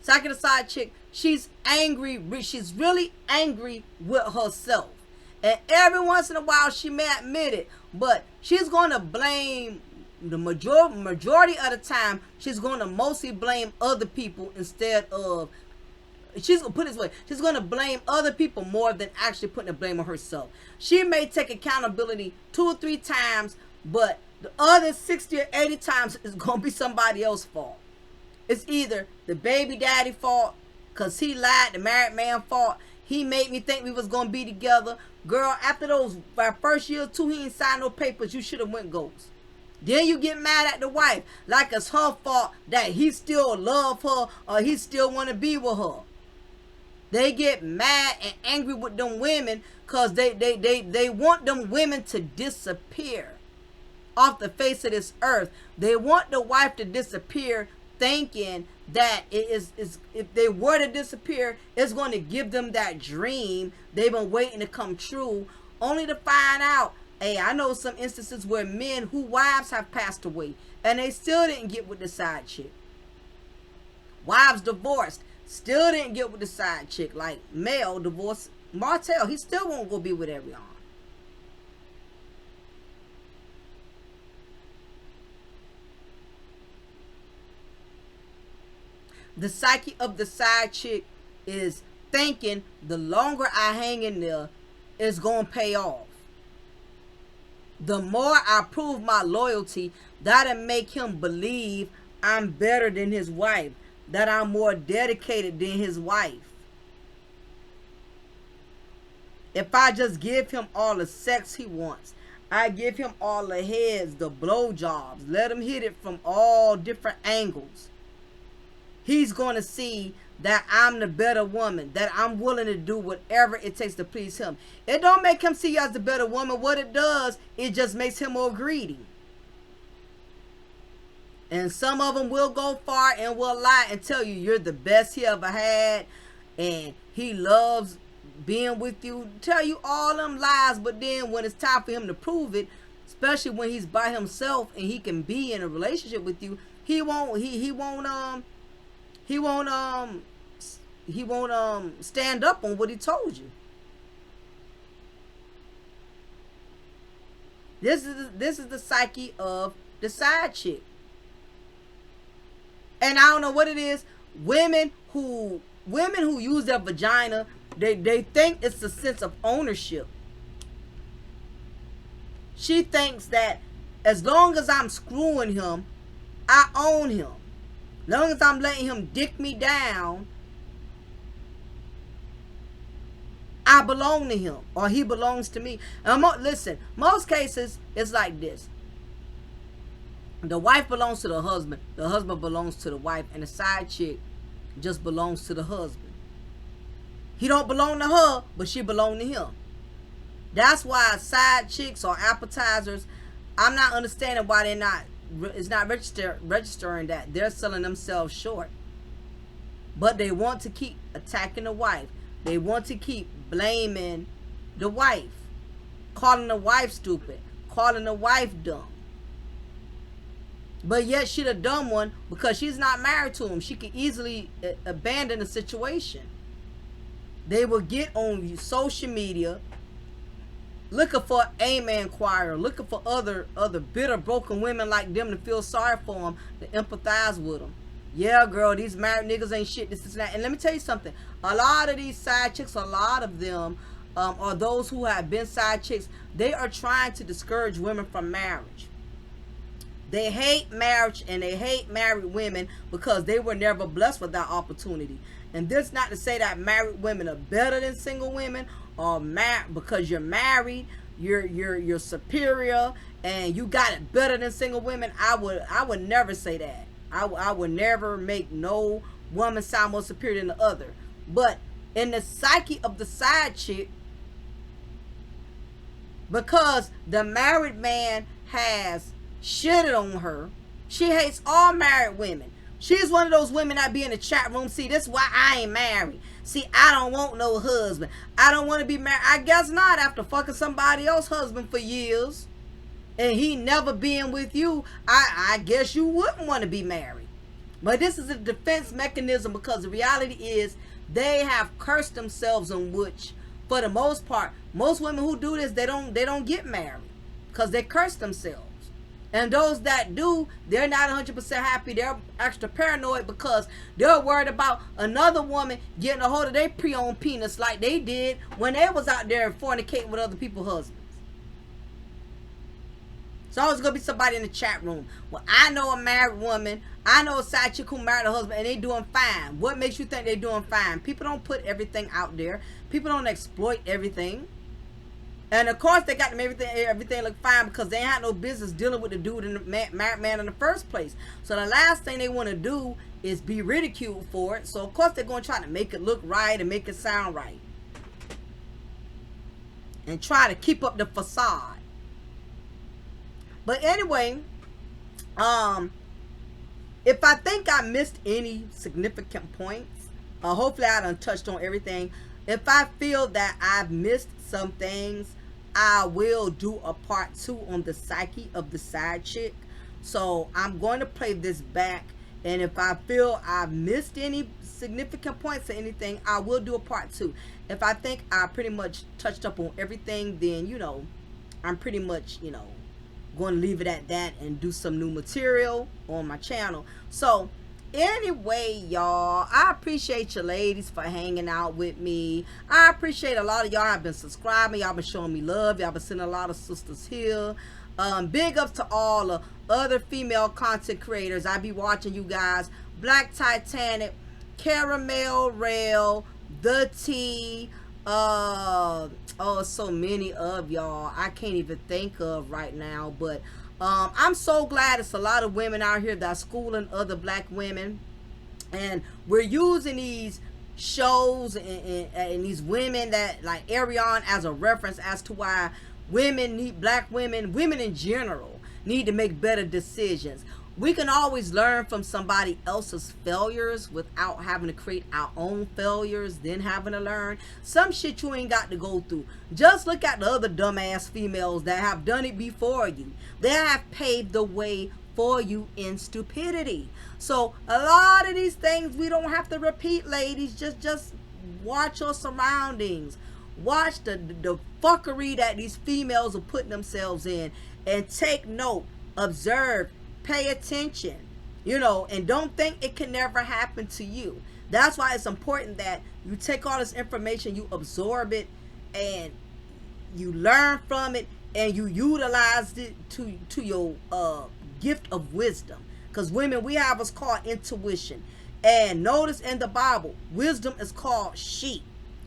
Second aside chick, she's angry. She's really angry with herself. And every once in a while, she may admit it. But she's going to blame, the majority of the time, she's going to mostly blame other people instead of, she's going to put it this way, she's going to blame other people more than actually putting the blame on herself. She may take accountability 2 or 3 times, but the other 60 or 80 times is going to be somebody else's fault. It's either the baby daddy fault, because he lied, the married man fault. He made me think we was going to be together. Girl, after those first year or 2, he ain't signed no papers. You should have went ghost. Then you get mad at the wife like it's her fault that he still love her or he still want to be with her. They get mad and angry with them women because they want them women to disappear off the face of this earth. They want the wife to disappear thinking that is if they were to disappear, it's going to give them that dream they've been waiting to come true, only to find out, hey, I know some instances where men whose wives have passed away and they still didn't get with the side chick. Wives divorced, still didn't get with the side chick. Like Mel divorced Martell, he still won't go be with Arion. The psyche of the side chick is thinking the longer I hang in there, it's going to pay off. The more I prove my loyalty, that'll make him believe I'm better than his wife, that I'm more dedicated than his wife. If I just give him all the sex he wants, I give him all the heads, the blowjobs, let him hit it from all different angles, he's going to see that I'm the better woman, that I'm willing to do whatever it takes to please him. It don't make him see you as the better woman. What it does, it just makes him more greedy. And some of them will go far and will lie and tell you you're the best he ever had and he loves being with you. Tell you all them lies, but then when it's time for him to prove it, especially when he's by himself and he can be in a relationship with you, he won't stand up on what he told you. This is the psyche of the side chick. And I don't know what it is. Women who use their vagina, they think it's a sense of ownership. She thinks that as long as I'm screwing him, I own him. As long as I'm letting him dick me down, I belong to him, or he belongs to me. And listen, most cases, it's like this. The wife belongs to the husband belongs to the wife, and the side chick just belongs to the husband. He don't belong to her, but she belong to him. That's why side chicks or appetizers, I'm not understanding why they're not, it's not registering that they're selling themselves short. But they want to keep attacking the wife. They want to keep blaming the wife, calling the wife stupid, calling the wife dumb. But yet she the dumb one because she's not married to him. She could easily abandon the situation. They will get on social media looking for Amen choir, looking for other bitter, broken women like them to feel sorry for them, to empathize with them. Yeah, girl, these married niggas ain't shit, this and that. And let me tell you something. A lot of these side chicks, a lot of them, or those who have been side chicks, they are trying to discourage women from marriage. They hate marriage and they hate married women because they were never blessed with that opportunity. And this not to say that married women are better than single women, or because you're married, you're superior and you got it better than single women. I would never say that. I would never make no woman sound more superior than the other. But in the psyche of the side chick, because the married man has shitted on her, she hates all married women. She's one of those women that be in the chat room. See, this is why I ain't married. See, I don't want no husband. I don't want to be married. I guess not, after fucking somebody else's husband for years and he never being with you. I guess you wouldn't want to be married. But this is a defense mechanism because the reality is they have cursed themselves, on which for the most part, most women who do this, they don't get married because they curse themselves. And those that do, they're not 100% happy. They're extra paranoid because they're worried about another woman getting a hold of their pre-owned penis like they did when they was out there fornicating with other people's husbands. So always going to be somebody in the chat room. Well, I know a married woman. I know a side chick who married a husband and they doing fine. What makes you think they doing fine? People don't put everything out there. People don't exploit everything. And of course they got them everything look fine because they ain't had no business dealing with the dude and the married man in the first place. So the last thing they want to do is be ridiculed for it. So of course they're going to try to make it look right and make it sound right. And try to keep up the facade. But anyway, If I think I missed any significant points, hopefully I done touched on everything. If I feel that I've missed some things, I will do a part 2 on the psyche of the side chick. So I'm going to play this back, and if I feel I've missed any significant points or anything, I will do a part 2. If I think I pretty much touched up on everything, then I'm pretty much going to leave it at that and do some new material on my channel. So anyway, y'all, I appreciate you ladies for hanging out with me. I appreciate a lot of y'all have been subscribing. Y'all been showing me love. Y'all been sending a lot of sisters here. Big ups to all the other female content creators. I be watching you guys. Black Titanic, Caramel Rail, The T, oh, so many of y'all I can't even think of right now. But I'm so glad it's a lot of women out here that's schooling other black women, and we're using these shows and these women that like Arion as a reference as to why women need, black women in general need to make better decisions. We can always learn from somebody else's failures without having to create our own failures, then having to learn. Some shit you ain't got to go through. Just look at the other dumbass females that have done it before you. They have paved the way for you in stupidity. So a lot of these things we don't have to repeat, ladies. Just watch your surroundings. Watch the fuckery that these females are putting themselves in, and take note, observe, pay attention, and don't think it can never happen to you. That's why it's important that you take all this information, you absorb it, and you learn from it, and you utilize it to your gift of wisdom. Because women, we have what's called intuition. And notice in the Bible, wisdom is called sheep.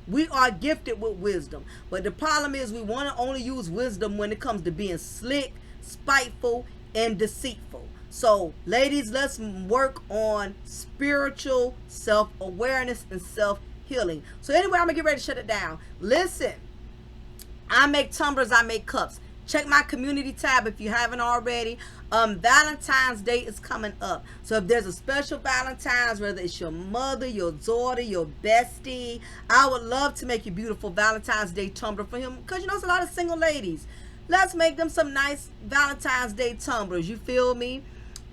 We are gifted with wisdom. But the problem is we want to only use wisdom when it comes to being slick, spiteful, and deceitful. So ladies, let's work on spiritual self-awareness and self-healing. So anyway, I'm gonna get ready to shut it down. Listen, I make tumblers, I make cups. Check my community tab if you haven't already. Valentine's Day is coming up. So if there's a special Valentine's, whether it's your mother, your daughter, your bestie, I would love to make you beautiful Valentine's Day tumbler for him. Because it's a lot of single ladies. Let's make them some nice Valentine's Day tumblers. You feel me?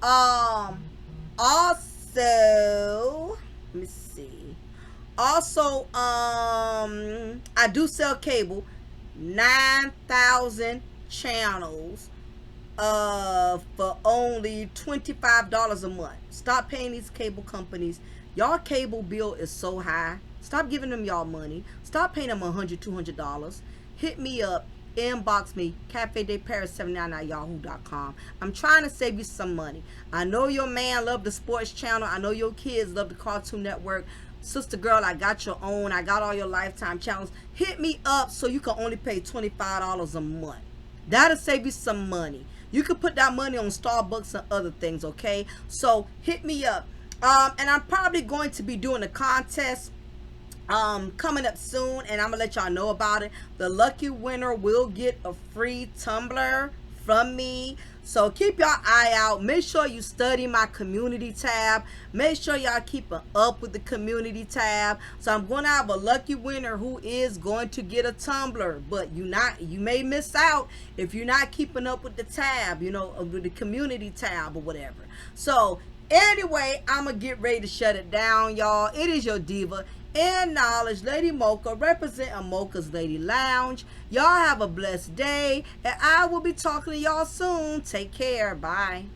Also, let me see. Also, I do sell cable. 9,000 channels for only $25 a month. Stop paying these cable companies. Y'all cable bill is so high. Stop giving them y'all money. Stop paying them $100, $200. Hit me up. Inbox me, cafedeparis79@yahoo.com. I'm trying to save you some money. I know your man love the sports channel. I know your kids love the Cartoon Network. Sister girl, I got your own. I got all your Lifetime channels. Hit me up so you can only pay $25 a month. That'll save you some money. You can put that money on Starbucks and other things, okay? So hit me up. And I'm probably going to be doing a contest coming up soon, and I'm gonna let y'all know about it. The lucky winner will get a free tumbler from me. So keep your eye out. Make sure you study my community tab. Make sure y'all keep up with the community tab. So I'm going to have a lucky winner who is going to get a tumbler. But you may miss out if you're not keeping up with the tab, with the community tab or whatever. So anyway, I'm going to get ready to shut it down, y'all. It is your diva and knowledge, Lady Mocha, representing Mocha's Lady Lounge. Y'all have a blessed day, and I will be talking to y'all soon. Take care. Bye.